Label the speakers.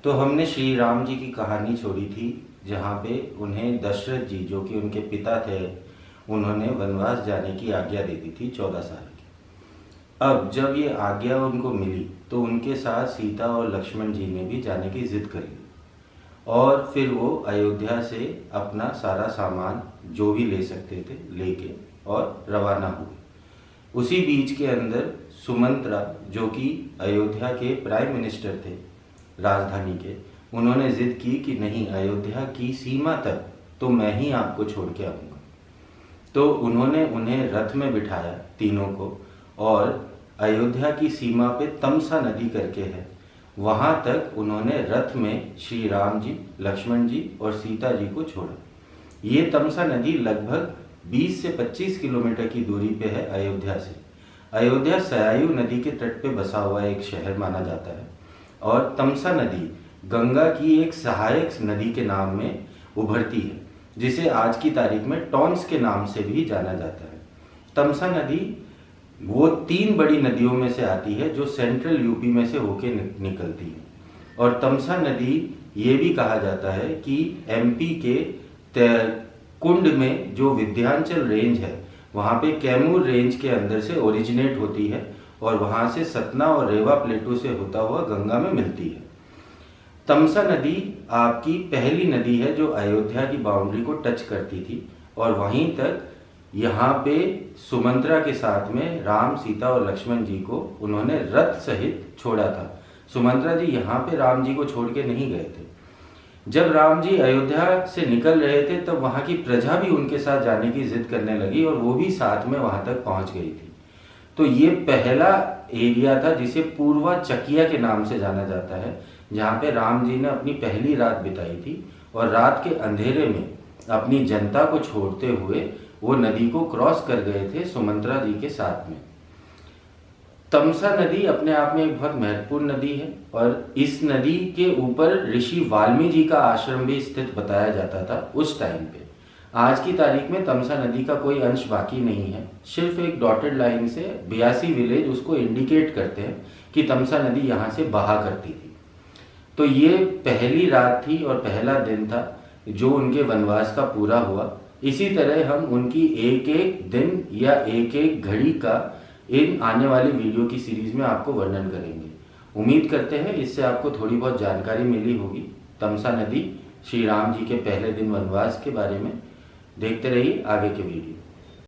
Speaker 1: तो हमने श्री राम जी की कहानी छोड़ी थी, जहाँ पे उन्हें दशरथ जी, जो कि उनके पिता थे, उन्होंने वनवास जाने की आज्ञा दे दी थी 14 साल की। अब जब ये आज्ञा उनको मिली तो उनके साथ सीता और लक्ष्मण जी ने भी जाने की जिद कर ली और फिर वो अयोध्या से अपना सारा सामान जो भी ले सकते थे लेके और रवाना हुए। उसी बीच के अंदर सुमंत्रा, जो कि अयोध्या के प्राइम मिनिस्टर थे राजधानी के, उन्होंने जिद की कि नहीं, अयोध्या की सीमा तक तो मैं ही आपको छोड़ के आऊँगा। तो उन्होंने उन्हें रथ में बिठाया तीनों को और अयोध्या की सीमा पे तमसा नदी करके है, वहाँ तक उन्होंने रथ में श्री राम जी, लक्ष्मण जी और सीता जी को छोड़ा। ये तमसा नदी लगभग 20 से 25 किलोमीटर की दूरी पे है अयोध्या से। अयोध्या सयायु नदी के तट पे बसा हुआ एक शहर माना जाता है और तमसा नदी गंगा की एक सहायक नदी के नाम में उभरती है, जिसे आज की तारीख में टॉन्स के नाम से भी जाना जाता है। तमसा नदी वो 3 बड़ी नदियों में से आती है जो सेंट्रल यूपी में से होके निकलती है। और तमसा नदी ये भी कहा जाता है कि एमपी के कुंड में जो विंध्याचल रेंज है, वहाँ पे कैमूर रेंज के अंदर से ओरिजिनेट होती है और वहाँ से सतना और रेवा प्लेटू से होता हुआ गंगा में मिलती है। तमसा नदी आपकी पहली नदी है जो अयोध्या की बाउंड्री को टच करती थी और वहीं तक यहाँ पे सुमंत्रा के साथ में राम, सीता और लक्ष्मण जी को उन्होंने रथ सहित छोड़ा था। सुमंत्रा जी यहाँ पे राम जी को छोड़ के नहीं गए थे। जब राम जी अयोध्या से निकल रहे थे तब वहाँ की प्रजा भी उनके साथ जाने की जिद करने लगी और वो भी साथ में वहाँ तक पहुँच गई थी। तो ये पहला एरिया था जिसे पूर्वा चकिया के नाम से जाना जाता है, जहाँ पे राम जी ने अपनी पहली रात बिताई थी और रात के अंधेरे में अपनी जनता को छोड़ते हुए वो नदी को क्रॉस कर गए थे सुमंत्रा जी के साथ में। तमसा नदी अपने आप में एक बहुत महत्वपूर्ण नदी है और इस नदी के ऊपर ऋषि वाल्मीकि जी का आश्रम भी स्थित बताया जाता था उस टाइम पे। आज की तारीख में तमसा नदी का कोई अंश बाकी नहीं है, सिर्फ एक डॉटेड लाइन से 82 विलेज उसको इंडिकेट करते हैं कि तमसा नदी यहाँ से बहा करती थी। तो ये पहली रात थी और पहला दिन था जो उनके वनवास का पूरा हुआ। इसी तरह हम उनकी एक एक दिन या एक एक घड़ी का इन आने वाली वीडियो की सीरीज में आपको वर्णन करेंगे। उम्मीद करते हैं इससे आपको थोड़ी बहुत जानकारी मिली होगी तमसा नदी, श्री राम जी के पहले दिन वनवास के बारे में। देखते रहिए आगे के वीडियो।